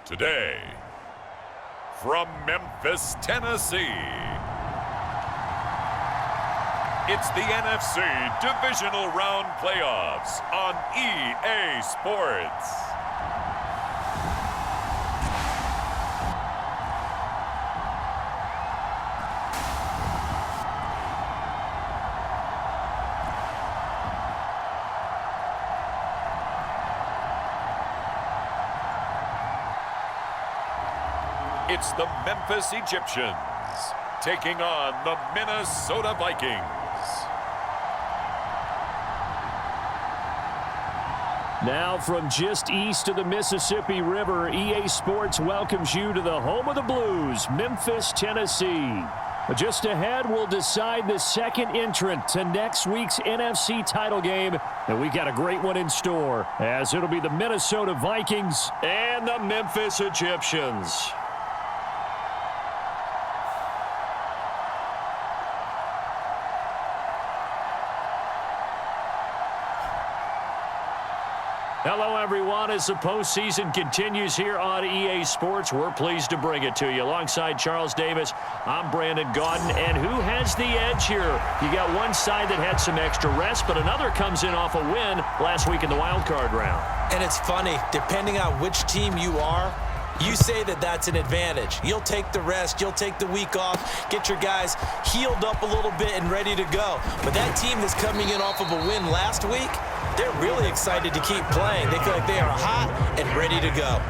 Today, from Memphis, Tennessee, it's the NFC Divisional Round Playoffs on EA Sports. It's the Memphis Egyptians taking on the Minnesota Vikings. Now from just east of the Mississippi River, EA Sports welcomes you to the home of the Blues, Memphis, Tennessee. But just ahead, we'll decide the second entrant to next week's NFC title game. And we got a great one in store, as it'll be the Minnesota Vikings and the Memphis Egyptians. Hello, everyone. As the postseason continues here on EA Sports, we're pleased to bring it to you. Alongside Charles Davis, I'm Brandon Gaudin. And who has the edge here? You got one side that had some extra rest, but another comes in off a win last week in the wild card round. And it's funny, depending on which team you are, you say that that's an advantage. You'll take the rest, you'll take the week off, get your guys healed up a little bit and ready to go. But that team that's coming in off of a win last week, they're really excited to keep playing. They feel like they are hot and ready to go.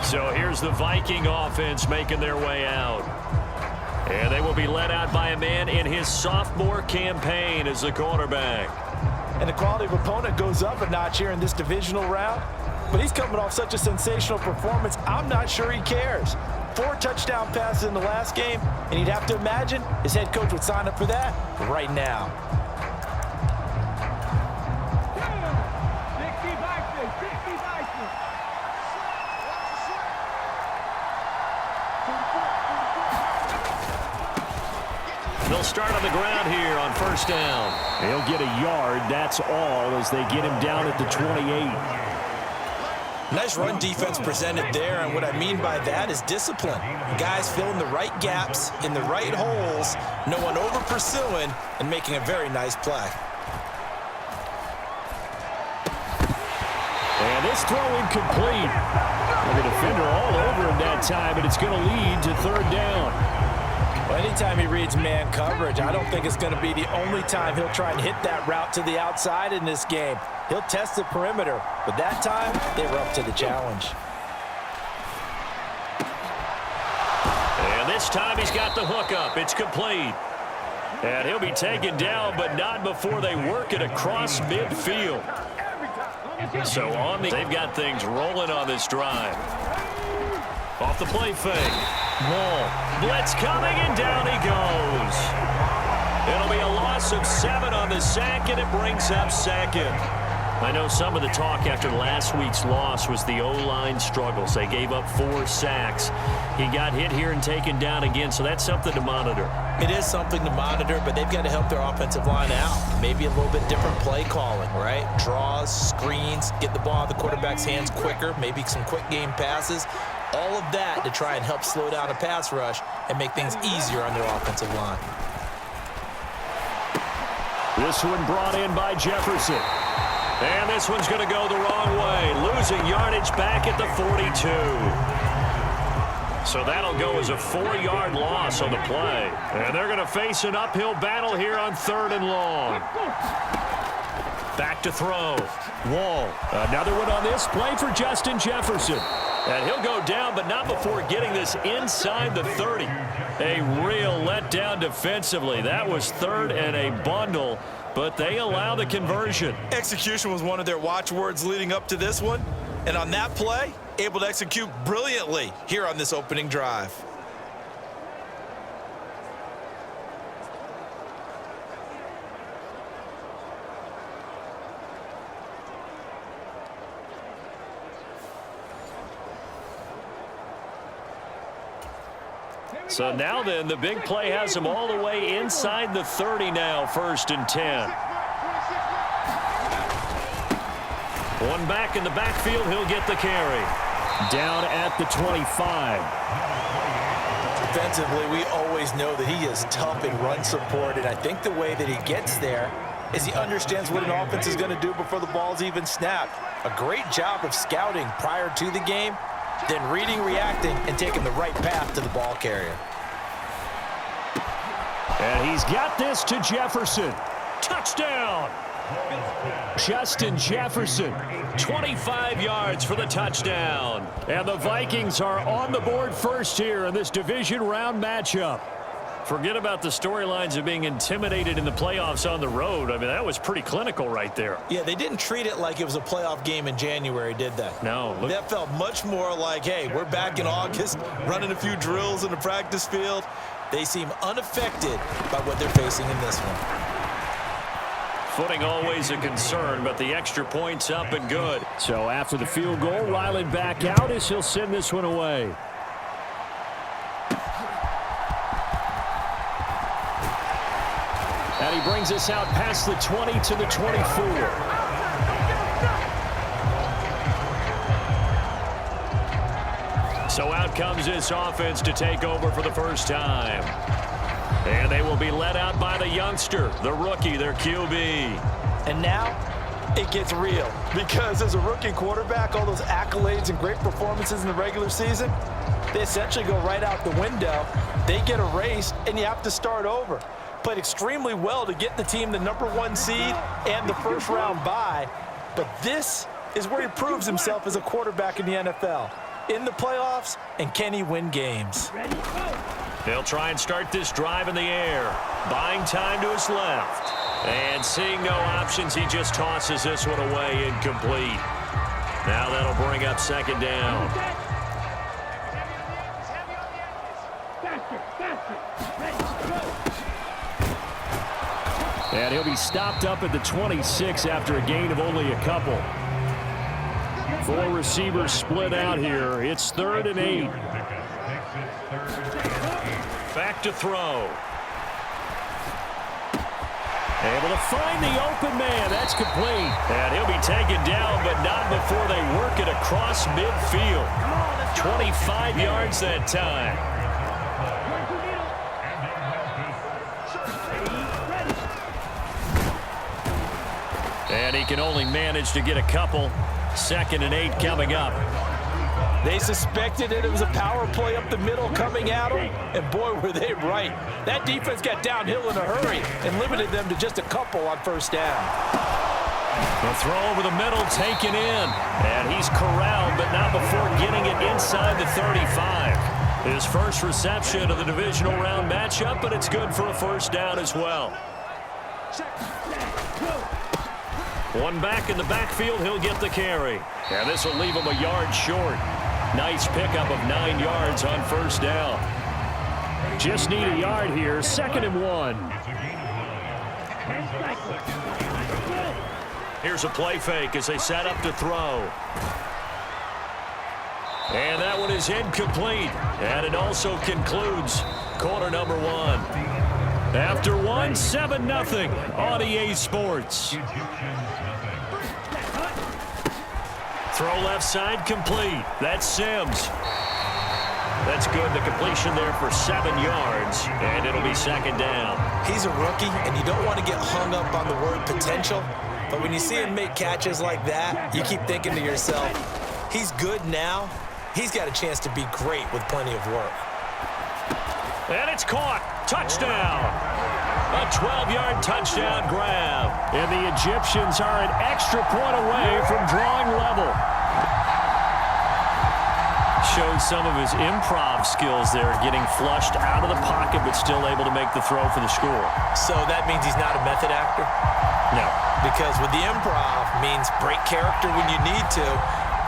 So here's the Viking offense making their way out. And they will be led out by a man in his sophomore campaign as the quarterback. And the quality of opponent goes up a notch here in this divisional round. But he's coming off such a sensational performance, I'm not sure he cares. 4 touchdown passes in the last game, and you'd have to imagine his head coach would sign up for that right now. They'll start on the ground here on first down. He'll get a yard, that's all, as they get him down at the 28. Nice run defense presented there, and what I mean by that is discipline. Guys filling the right gaps in the right holes, no one over pursuing, and making a very nice play. And this throw incomplete. The defender all over him that time, and it's going to lead to third down. Well, anytime he reads man coverage, I don't think it's going to be the only time he'll try and hit that route to the outside in this game. He'll test the perimeter, but that time, they were up to the challenge. And this time he's got the hook up. It's complete. And he'll be taken down, but not before they work it across midfield. So they've got things rolling on this drive. Off the play fake. Wall. Blitz coming, and down he goes. It'll be a loss of 7 on the sack, and it brings up second. I know some of the talk after last week's loss was the O-line struggles. They gave up 4 sacks. He got hit here and taken down again, so that's something to monitor. It is something to monitor, but they've got to help their offensive line out. Maybe a little bit different play calling, right? Draws, screens, get the ball out of the quarterback's hands quicker, maybe some quick game passes. All of that to try and help slow down a pass rush and make things easier on their offensive line. This one brought in by Jefferson. And this one's going to go the wrong way, losing yardage back at the 42. So that'll go as a 4-yard loss on the play. And they're going to face an uphill battle here on 3rd and long. Back to throw. Wall. Another one on this play for Justin Jefferson. And he'll go down, but not before getting this inside the 30. A real letdown defensively. That was 3rd and a bundle, but they allow the conversion. Execution was one of their watchwords leading up to this one. And on that play, able to execute brilliantly here on this opening drive. So now then, the big play has them all the way inside the 30 now, 1st and 10. One back in the backfield, he'll get the carry. Down at the 25. Defensively, we always know that he is tough in run support, and I think the way that he gets there is he understands what an offense is going to do before the ball's even snapped. A great job of scouting prior to the game, then reading, reacting, and taking the right path to the ball carrier. And he's got this to Jefferson. Touchdown! Justin Jefferson, 25 yards for the touchdown. And the Vikings are on the board first here in this division round matchup. Forget about the storylines of being intimidated in the playoffs on the road. I mean, that was pretty clinical right there. Yeah, they didn't treat it like it was a playoff game in January, did they? No. That felt much more like, hey, we're back in August, running a few drills in the practice field. They seem unaffected by what they're facing in this one. Footing always a concern, but the extra point's up and good. So after the field goal, Ryland back out as he'll send this one away. And he brings us out past the 20 to the 24. So out comes this offense to take over for the first time. And they will be led out by the youngster, the rookie, their QB. And now it gets real, because as a rookie quarterback, all those accolades and great performances in the regular season, they essentially go right out the window. They get erased, and you have to start over. Played extremely well to get the team the #1 seed and the first-round bye. But this is where he proves himself as a quarterback in the NFL. In the playoffs, and can he win games? They'll try and start this drive in the air. Buying time to his left. And seeing no options, he just tosses this one away incomplete. Now that'll bring up second down. And he'll be stopped up at the 26 after a gain of only a couple. 4 receivers split out here. It's 3rd and 8. Back to throw. Able to find the open man. That's complete. And he'll be taken down, but not before they work it across midfield. 25 yards that time. And he can only manage to get a couple. 2nd and 8 coming up. They suspected that it was a power play up the middle coming at them, and boy, were they right. That defense got downhill in a hurry and limited them to just a couple on first down. The throw over the middle taken in, and he's corralled, but not before getting it inside the 35. His first reception of the divisional round matchup, but it's good for a first down as well. One back in the backfield, he'll get the carry. And this will leave him a yard short. Nice pickup of 9 yards on first down. Just need a yard here, 2nd and 1. Here's a play fake as they set up to throw. And that one is incomplete. And it also concludes quarter number 1. After 1, 7-0 on EA Sports. Throw left side complete. That's Sims. That's good. The completion there for 7 yards, and it'll be 2nd down. He's a rookie, and you don't want to get hung up on the word potential, but when you see him make catches like that, you keep thinking to yourself, he's good now. He's got a chance to be great with plenty of work. And it's caught. Touchdown. A 12-yard touchdown grab. And the Egyptians are an extra point away from drawing level. Showed some of his improv skills there, getting flushed out of the pocket, but still able to make the throw for the score. So that means he's not a method actor? No. Because with the improv means break character when you need to.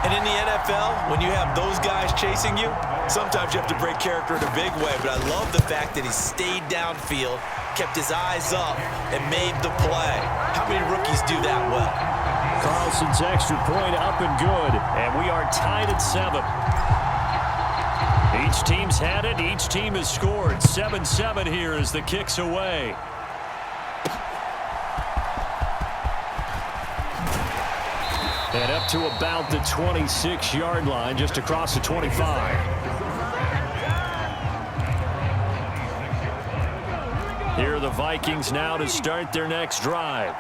And in the NFL, when you have those guys chasing you, sometimes you have to break character in a big way. But I love the fact that he stayed downfield, kept his eyes up, and made the play. How many rookies do that well? Carlson's extra point up and good. And we are tied at 7. Each team's had it. Each team has scored. 7-7 here as the kick's away. And up to about the 26-yard line, just across the 25. Here are the Vikings now to start their next drive.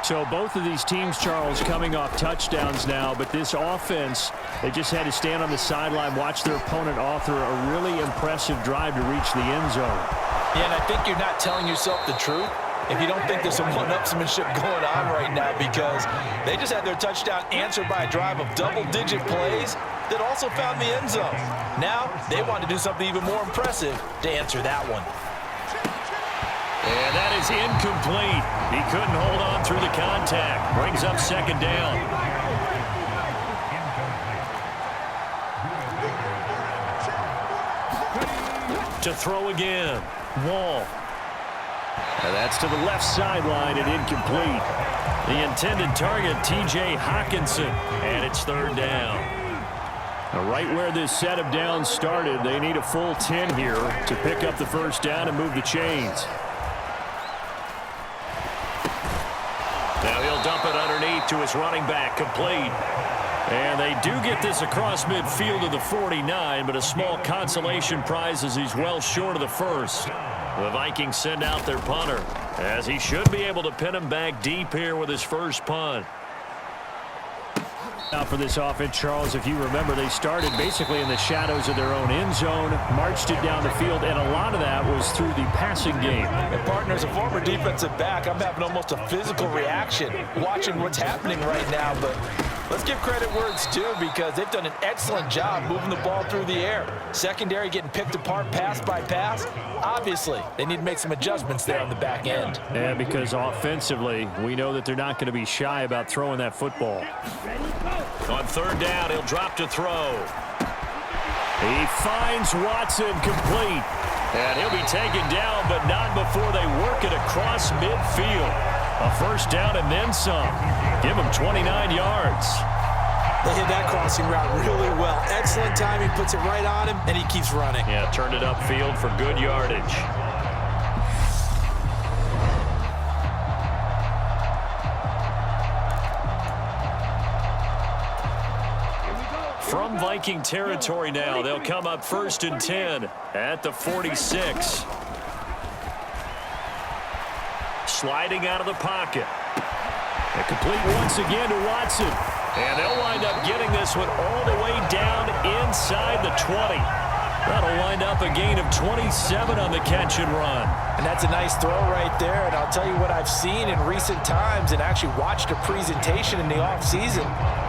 So both of these teams, Charles, coming off touchdowns now, but this offense, they just had to stand on the sideline, watch their opponent author a really impressive drive to reach the end zone. Yeah, and I think you're not telling yourself the truth if you don't think there's some one-upsmanship going on right now, because they just had their touchdown answered by a drive of double-digit plays that also found the end zone. Now they want to do something even more impressive to answer that one. And that is incomplete. He couldn't hold on through the contact. Brings up second down. To throw again. Wall. And that's to the left sideline and incomplete. The intended target, T.J. Hawkinson. And it's third down. Now, right where this set of downs started, they need a full 10 here to pick up the first down and move the chains. Now he'll dump it underneath to his running back, complete. And they do get this across midfield to the 49, but a small consolation prize as he's well short of the first. The Vikings send out their punter, as he should be able to pin him back deep here with his first punt. Now for this offense, Charles, if you remember, they started basically in the shadows of their own end zone, marched it down the field, and a lot of that was through the passing game. And partner, as a former defensive back, I'm having almost a physical reaction watching what's happening right now, but let's give credit where it's due, because they've done an excellent job moving the ball through the air. Secondary getting picked apart pass by pass. Obviously, they need to make some adjustments there on the back end. And because offensively, we know that they're not going to be shy about throwing that football. On third down, he'll drop to throw. He finds Watson, complete. And he'll be taken down, but not before they work it across midfield. A first down and then some. Give him 29 yards. They hit that crossing route really well. Excellent timing, puts it right on him, and he keeps running. Yeah, turned it upfield for good yardage. From Viking territory now, they'll come up 1st and 10 at the 46. Sliding out of the pocket. And complete once again to Watson. And they'll wind up getting this one all the way down inside the 20. That'll wind up a gain of 27 on the catch and run. And that's a nice throw right there. And I'll tell you what I've seen in recent times and actually watched a presentation in the offseason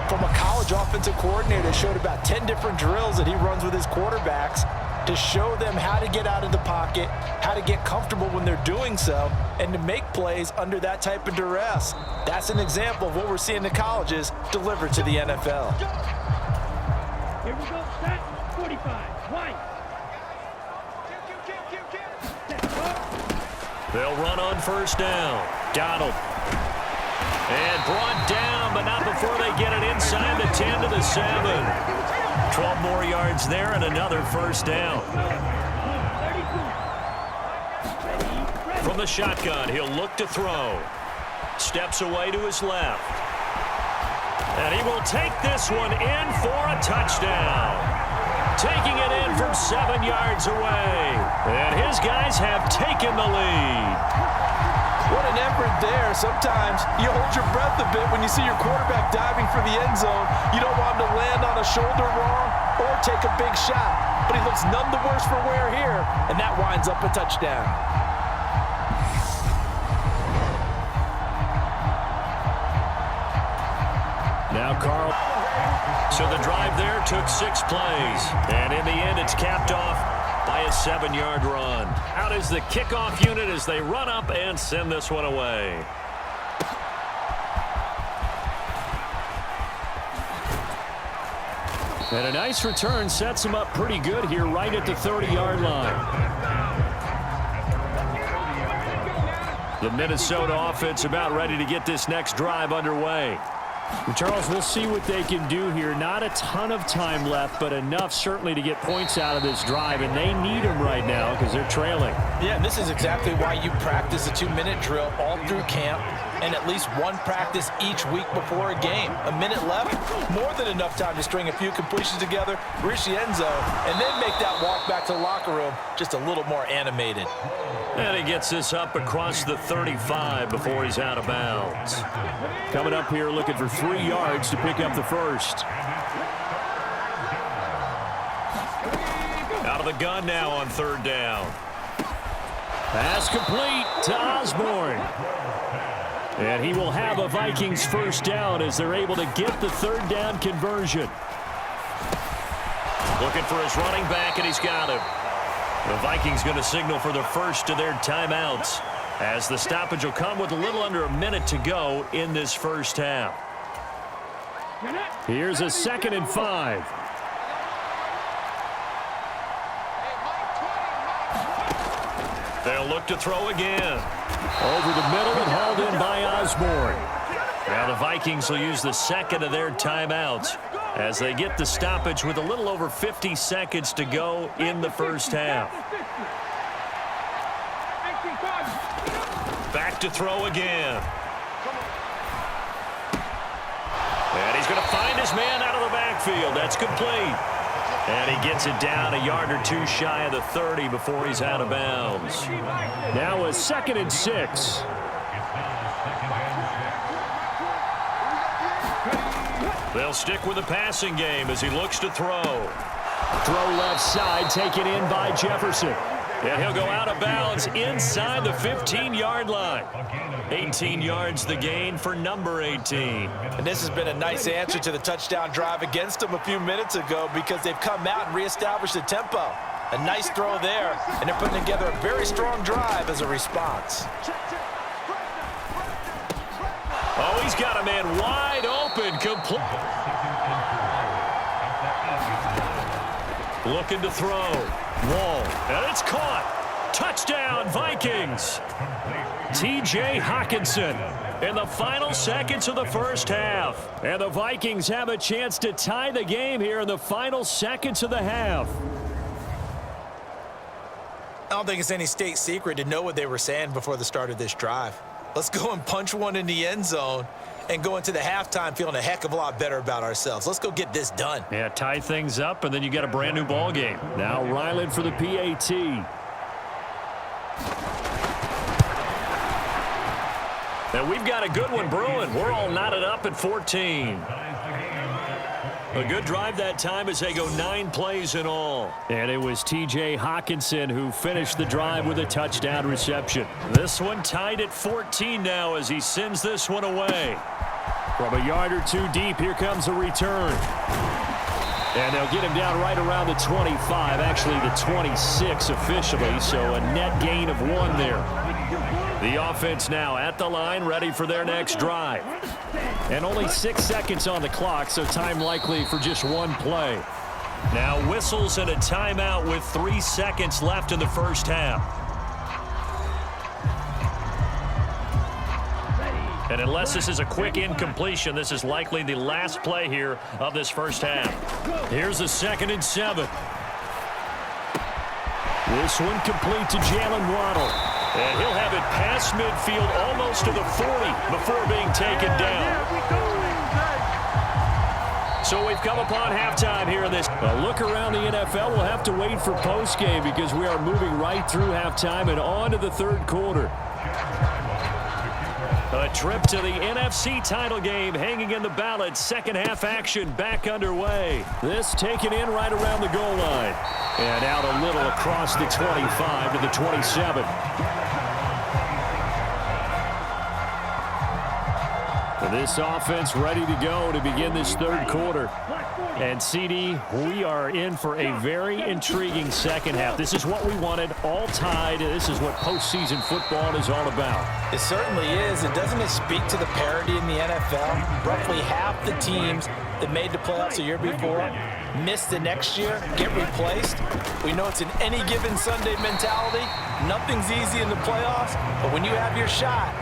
from a college offensive coordinator that showed about 10 different drills that he runs with his quarterbacks to show them how to get out of the pocket, how to get comfortable when they're doing so, and to make plays under that type of duress. That's an example of what we're seeing in the colleges delivered to the NFL. Here we go, set, 45, white. They'll run on first down. Donald. And brought down, but not before they get it inside the 10 to the 7. 12 more yards there and another first down. From the shotgun, he'll look to throw. Steps away to his left. And he will take this one in for a touchdown. Taking it in from 7 yards away. And his guys have taken the lead. What an effort there. Sometimes you hold your breath a bit when you see your quarterback diving for the end zone. You don't want him to land on a shoulder wrong or take a big shot. But he looks none the worse for wear here, and that winds up a touchdown. Now Carl. So the drive there took 6 plays. And in the end, it's capped off by a 7-yard run. Out is the kickoff unit as they run up and send this one away. And a nice return sets him up pretty good here right at the 30-yard line. The Minnesota offense about ready to get this next drive underway. Charles, we'll see what they can do here. Not a ton of time left, but enough certainly to get points out of this drive, and they need them right now because they're trailing. Yeah, and this is exactly why you practice a 2-minute drill all through camp and at least one practice each week before a game. A minute left, more than enough time to string a few completions together, reach the end zone, and then make that walk back to the locker room just a little more animated. And he gets this up across the 35 before he's out of bounds. Coming up here looking for 3 yards to pick up the first. Out of the gun now on 3rd down. Pass complete to Osborne. And he will have a Vikings first down as they're able to get the 3rd down conversion. Looking for his running back, and he's got him. The Vikings going to signal for the first of their timeouts as the stoppage will come with a little under a minute to go in this first half. Here's a 2nd and 5. They'll look to throw again. Over the middle and hauled in by Osborne. Now the Vikings will use the 2nd of their timeouts as they get the stoppage with a little over 50 seconds to go in the first half. Back to throw again. And he's going to find his man out of the backfield. That's complete. And he gets it down a yard or 2 shy of the 30 before he's out of bounds. Now a 2nd and 6. They'll stick with the passing game as he looks to throw. Throw left side, taken in by Jefferson. And he'll go out of bounds inside the 15-yard line. 18 yards the gain for number 18. And this has been a nice answer to the touchdown drive against them a few minutes ago because they've come out and reestablished the tempo. A nice throw there, and they're putting together a very strong drive as a response. Oh, he's got a man wide open. Complete. Looking to throw. Wall. And it's caught. Touchdown, Vikings. T.J. Hawkinson in the final seconds of the first half. And the Vikings have a chance to tie the game here in the final seconds of the half. I don't think it's any state secret to know what they were saying before the start of this drive. Let's go and punch one in the end zone and go into the halftime feeling a heck of a lot better about ourselves. Let's go get this done. Yeah, tie things up, and then you got a brand new ball game. Now Ryland for the PAT. And we've got a good one brewing. We're all knotted up at 14. A good drive that time as they go 9 plays in all. And it was T.J. Hawkinson who finished the drive with a touchdown reception. This one tied at 14 now as he sends this one away. From a yard or 2 deep, here comes a return. And they'll get him down right around the 25, actually the 26 officially, so a net gain of 1 there. The offense now at the line, ready for their next drive. And only 6 seconds on the clock, so time likely for just 1 play. Now whistles and a timeout with 3 seconds left in the first half. And unless this is a quick incompletion, this is likely the last play here of this first half. Here's a 2nd and 7. This one complete to Jalen Waddle. And he'll have it past midfield almost to the 40 before being taken down. So we've come upon halftime here in this. A look around the NFL. We'll have to wait for postgame because we are moving right through halftime and on to the 3rd quarter. A trip to the NFC title game hanging in the balance. Second half action back underway. This taken in right around the goal line. And out a little across the 25 to the 27. This offense ready to go to begin this 3rd quarter. And, CD, we are in for a very intriguing second half. This is what we wanted, all tied. This is what postseason football is all about. It certainly is. And doesn't it speak to the parity in the NFL? Roughly half the teams that made the playoffs the year before miss the next year, get replaced. We know it's an any given Sunday mentality. Nothing's easy in the playoffs, but when you have your shot,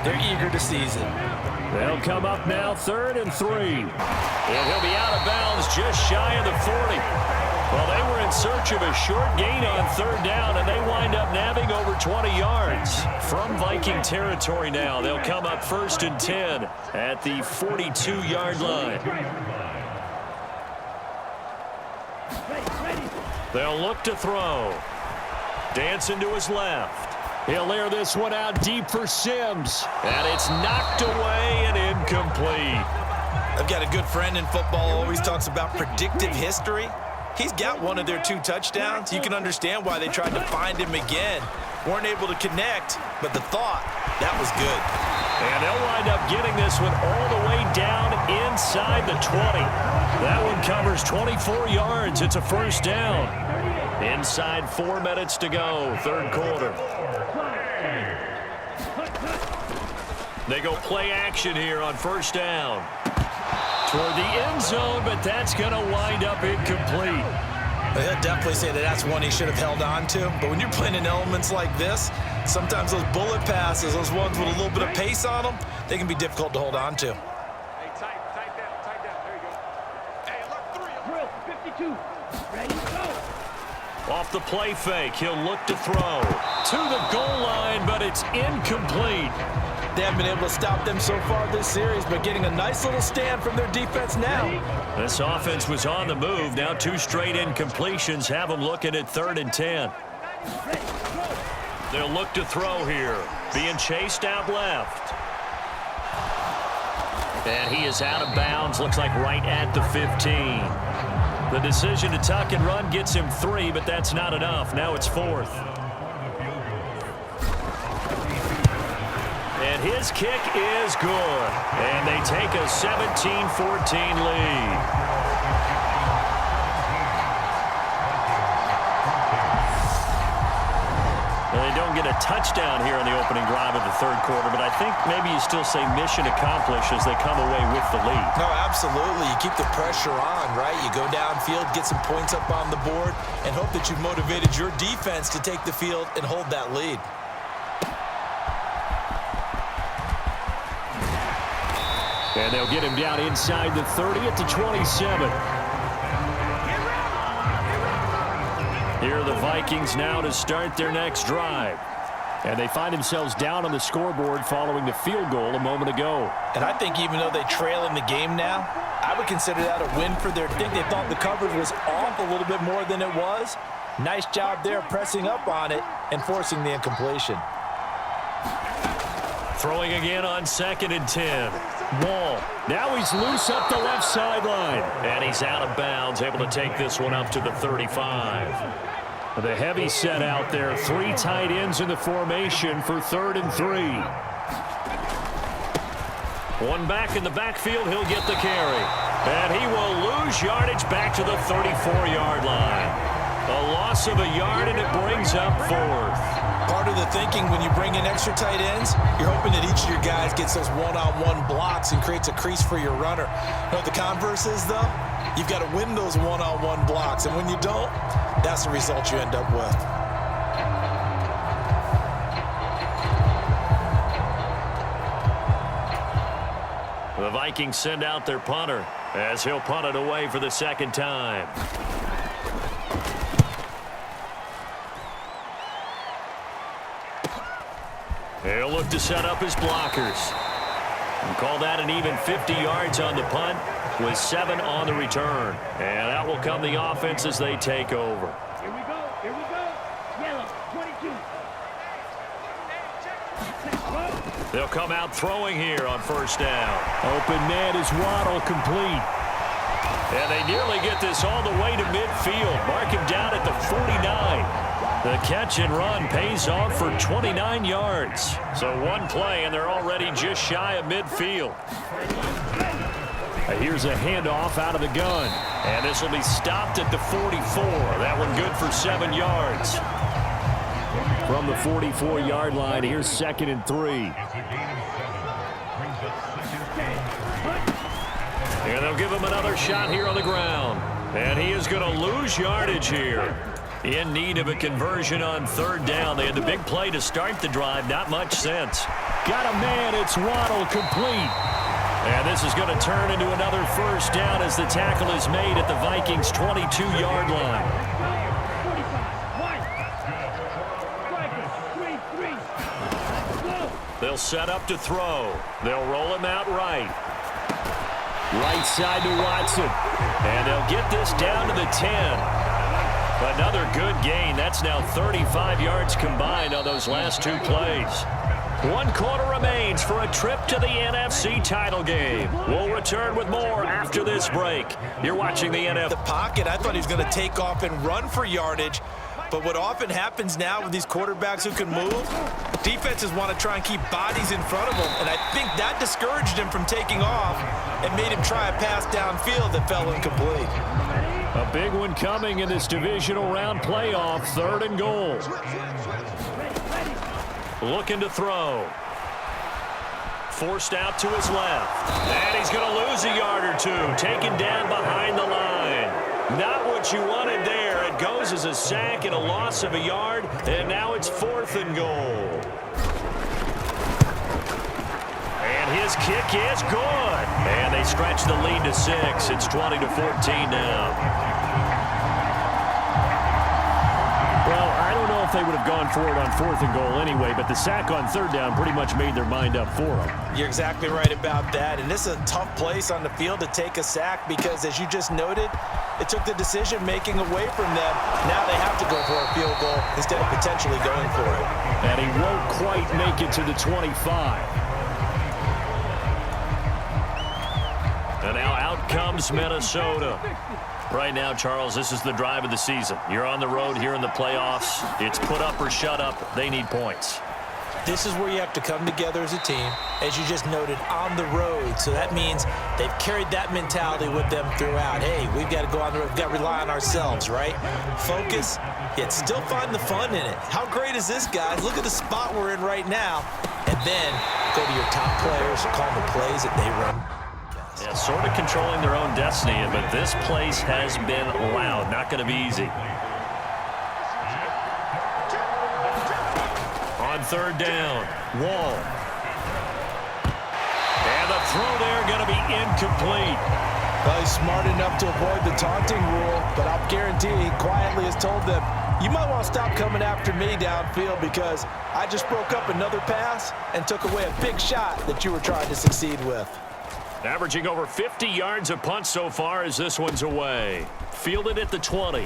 they're eager to seize it. They'll come up now 3rd and 3. And he'll be out of bounds just shy of the 40. Well, they were in search of a short gain on third down, and they wind up nabbing over 20 yards. From Viking territory now, they'll come up 1st and 10 at the 42-yard line. They'll look to throw. Dancing to his left. He'll air this one out deep for Sims. And it's knocked away and incomplete. I've got a good friend in football, always talks about predictive history. He's got one of their 2 touchdowns. You can understand why they tried to find him again. Weren't able to connect, but the thought, that was good. And they'll wind up getting this one all the way down inside the 20. That one covers 24 yards. It's a 1st down. Inside 4 minutes to go, 3rd quarter. They go play action here on 1st down. Toward the end zone, but that's going to wind up incomplete. He'll definitely say that that's one he should have held on to. But when you're playing in elements like this, sometimes those bullet passes, those ones with a little bit of pace on them, they can be difficult to hold on to. Hey, tight down. There you go. Hey, look, 3. Drill, 52. Ready, go. Off the play fake, he'll look to throw. To the goal line, but it's incomplete. They haven't been able to stop them so far this series, but getting a nice little stand from their defense now. This offense was on the move. Now 2 straight incompletions have them looking at 3rd and 10. They'll look to throw here. Being chased out left. And he is out of bounds. Looks like right at the 15. The decision to tuck and run gets him 3, but that's not enough. Now it's 4th. And his kick is good. And they take a 17-14 lead. Well, they don't get a touchdown here in the opening drive of the 3rd quarter, but I think maybe you still say mission accomplished as they come away with the lead. No, absolutely. You keep the pressure on, right? You go downfield, get some points up on the board, and hope that you've motivated your defense to take the field and hold that lead. And they'll get him down inside the 30 at the 27. Here are the Vikings now to start their next drive. And they find themselves down on the scoreboard following the field goal a moment ago. And I think even though they trail in the game now, I would consider that a win for their team. They thought the coverage was off a little bit more than it was. Nice job there pressing up on it and forcing the incompletion. Throwing again on 2nd and 10. Wall. Now he's loose up the left sideline. And he's out of bounds, able to take this one up to the 35. The heavy set out there. 3 tight ends in the formation for 3rd and 3. One back in the backfield. He'll get the carry. And he will lose yardage back to the 34-yard line. A loss of a yard, and it brings up 4th. Part of the thinking when you bring in extra tight ends, you're hoping that each of your guys gets those one-on-one blocks and creates a crease for your runner. You know what the converse is, though? You've got to win those one-on-one blocks, and when you don't, that's the result you end up with. The Vikings send out their punter as he'll punt it away for the 2nd time. He'll look to set up his blockers. And call that an even 50 yards on the punt with 7 on the return. And out will come the offense as they take over. Here we go. Yellow, 22. They'll come out throwing here on 1st down. Open man is Waddle, complete. And they nearly get this all the way to midfield. Mark him down at the 49. The catch and run pays off for 29 yards. So one play, and they're already just shy of midfield. Here's a handoff out of the gun. And this will be stopped at the 44. That one good for 7 yards. From the 44-yard line, here's 2nd and 3. And they'll give him another shot here on the ground. And he is going to lose yardage here. In need of a conversion on 3rd down. They had the big play to start the drive. Not much sense. Got a man. It's Waddle, complete. And this is going to turn into another first down as the tackle is made at the Vikings' 22-yard line. They'll set up to throw. They'll roll him out right. Right side to Watson. And they'll get this down to the 10. Another good gain. That's now 35 yards combined on those last two plays. 1 quarter remains for a trip to the NFC title game. We'll return with more after this break. You're watching the NFL. The pocket, I thought he was going to take off and run for yardage. But what often happens now with these quarterbacks who can move, defenses want to try and keep bodies in front of them. And I think that discouraged him from taking off and made him try a pass downfield that fell incomplete. A big one coming in this divisional round playoff, 3rd and goal. Looking to throw. Forced out to his left. And he's going to lose a yard or two. Taken down behind the line. Not what you wanted there. It goes as a sack and a loss of a yard. And now it's 4th and goal. And his kick is good. And they stretch the lead to 6. It's 20-14 now. Well, I don't know if they would have gone for it on 4th and goal anyway, but the sack on 3rd down pretty much made their mind up for them. You're exactly right about that. And this is a tough place on the field to take a sack because, as you just noted, it took the decision-making away from them. Now they have to go for a field goal instead of potentially going for it. And he won't quite make it to the 25. And now out comes Minnesota. Right now, Charles, this is the drive of the season. You're on the road here in the playoffs. It's put up or shut up. They need points. This is where you have to come together as a team, as you just noted, on the road. So that means they've carried that mentality with them throughout. Hey, we've got to go on the road. We've got to rely on ourselves, right? Focus, yet still find the fun in it. How great is this, guys? Look at the spot we're in right now. And then go to your top players, call the plays that they run. Yeah, sort of controlling their own destiny, but this place has been loud. Not going to be easy. On 3rd down, Wall. And the throw there going to be incomplete. Well, he's smart enough to avoid the taunting rule, but I'll guarantee he quietly has told them, you might want to stop coming after me downfield because I just broke up another pass and took away a big shot that you were trying to succeed with. Averaging over 50 yards a punt so far as this one's away. Fielded at the 20.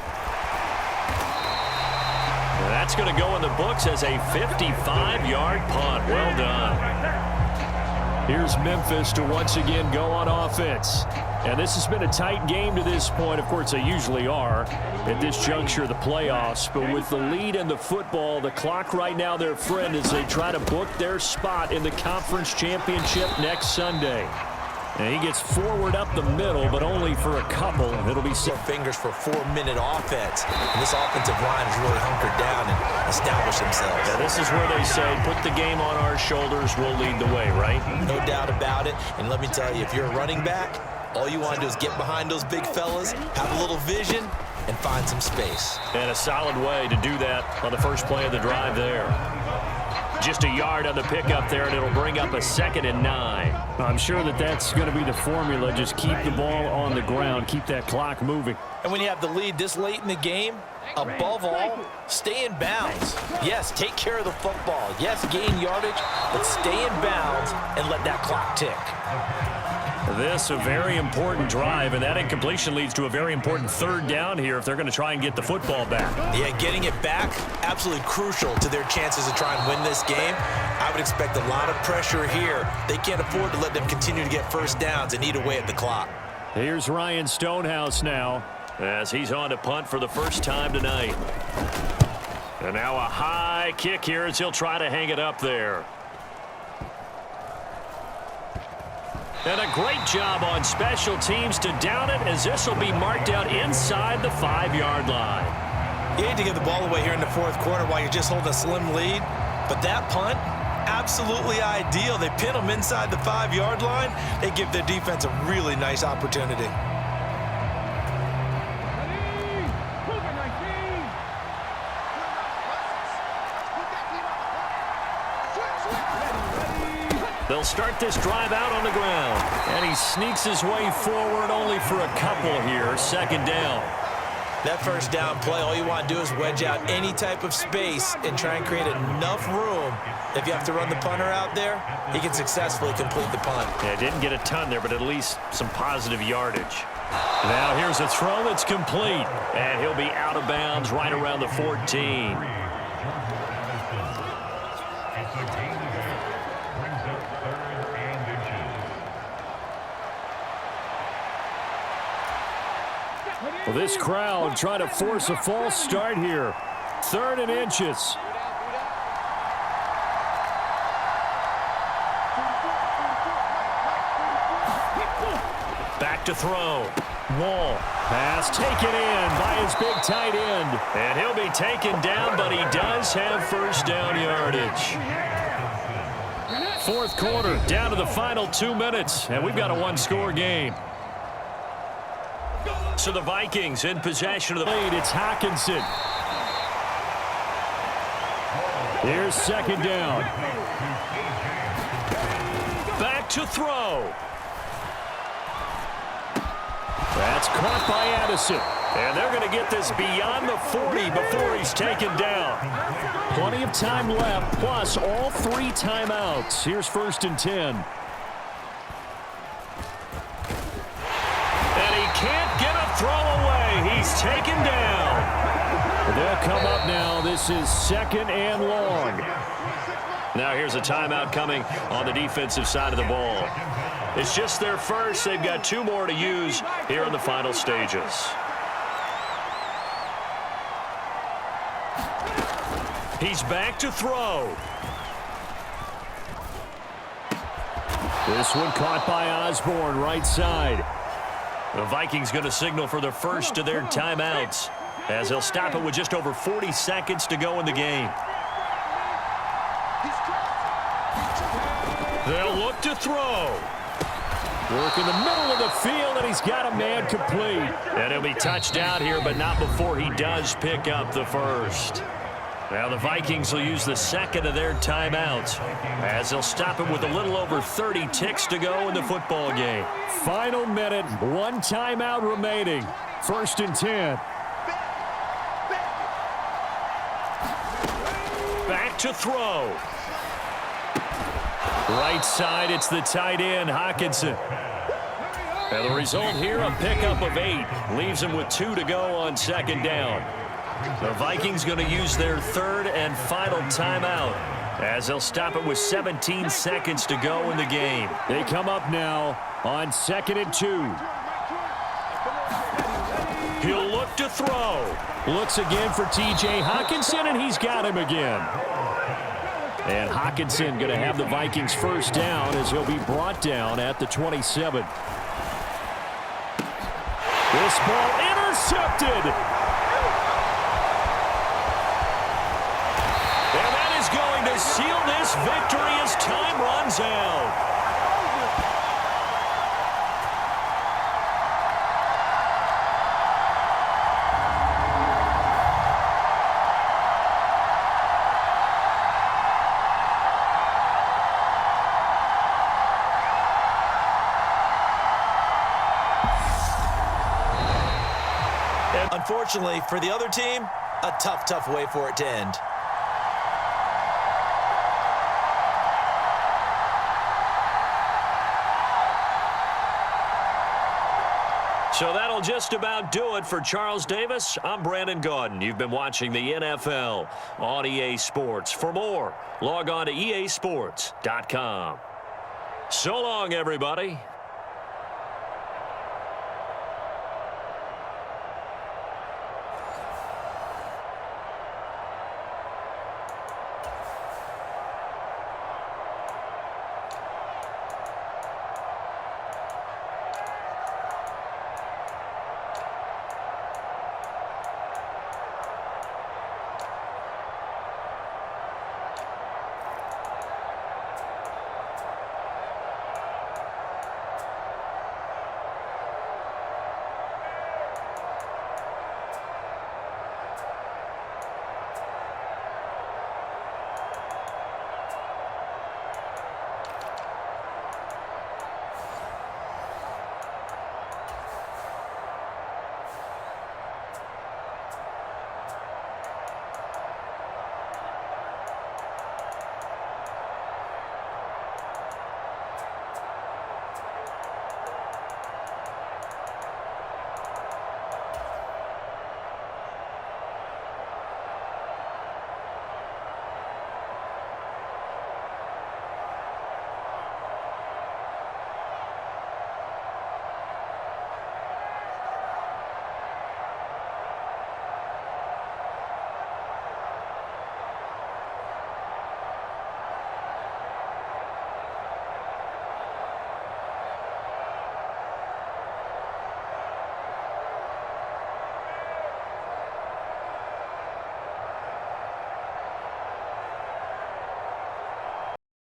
That's going to go in the books as a 55-yard punt. Well done. Here's Memphis to once again go on offense. And this has been a tight game to this point. Of course, they usually are at this juncture of the playoffs. But with the lead in the football, the clock right now their friend as they try to book their spot in the conference championship next Sunday. And he gets forward up the middle, but only for a couple. It'll be fingers for 4-minute offense. And this offensive line has really hunkered down and established themselves. Yeah, this is where they say, put the game on our shoulders, we'll lead the way, right? No doubt about it. And let me tell you, if you're a running back, all you want to do is get behind those big fellas, have a little vision, and find some space. And a solid way to do that on the first play of the drive there. Just a yard on the pickup there, and it'll bring up a 2nd and 9. I'm sure that that's going to be the formula. Just keep the ball on the ground, keep that clock moving. And when you have the lead this late in the game, above all, stay in bounds. Yes, take care of the football. Yes, gain yardage, but stay in bounds and let that clock tick. This a very important drive, and that incompletion leads to a very important 3rd down here if they're going to try and get the football back. Yeah, getting it back, absolutely crucial to their chances to try and win this game. I would expect a lot of pressure here. They can't afford to let them continue to get first downs and eat away at the clock. Here's Ryan Stonehouse now as he's on to punt for the first time tonight. And now a high kick here as he'll try to hang it up there. And a great job on special teams to down it as this will be marked out inside the 5-yard line. You hate to give the ball away here in the 4th quarter while you're just holding a slim lead, but that punt, absolutely ideal. They pin them inside the 5-yard line. They give their defense a really nice opportunity. They'll start this drive out on the ground. And he sneaks his way forward only for a couple here. Second down. That first down play, all you want to do is wedge out any type of space and try and create enough room. If you have to run the punter out there, he can successfully complete the punt. Yeah, didn't get a ton there, but at least some positive yardage. Now here's a throw that's complete. And he'll be out of bounds right around the 14. Well, this crowd trying to force a false start here. 3rd and inches. Back to throw. Wall. Pass taken in by his big tight end. And he'll be taken down, but he does have first down yardage. 4th quarter, down to the final 2 minutes, and we've got a one-score game. So the Vikings in possession of the lead. It's Hockenson. Here's second down. Back to throw. That's caught by Addison. And they're going to get this beyond the 40 before he's taken down. Plenty of time left, plus all 3 timeouts. Here's 1st and 10. And he can't get a throw away. He's taken down. They'll come up now. This is 2nd and long. Now here's a timeout coming on the defensive side of the ball. It's just their first. They've got 2 more to use here in the final stages. He's back to throw. This one caught by Osborne, right side. The Vikings going to signal for the first of their timeouts as they'll stop it with just over 40 seconds to go in the game. They'll look to throw. Work in the middle of the field, and he's got a man complete. And he'll be touched down here, but not before he does pick up the first. Now the Vikings will use the second of their timeouts as they'll stop it with a little over 30 ticks to go in the football game. Final minute, 1 timeout remaining. 1st and 10. Back to throw. Right side, it's the tight end, Hockenson. And the result here, a pickup of 8. Leaves him with 2 to go on second down. The Vikings going to use their 3rd and final timeout as they'll stop it with 17 seconds to go in the game. They come up now on 2nd and 2. He'll look to throw. Looks again for T.J. Hockenson, and he's got him again. And Hockenson going to have the Vikings first down as he'll be brought down at the 27. This ball intercepted. And that is going to seal this victory as time runs out. Unfortunately, for the other team, a tough way for it to end. So that'll just about do it for Charles Davis. I'm Brandon Gaudin. You've been watching the NFL on EA Sports. For more, log on to easports.com. So long, everybody.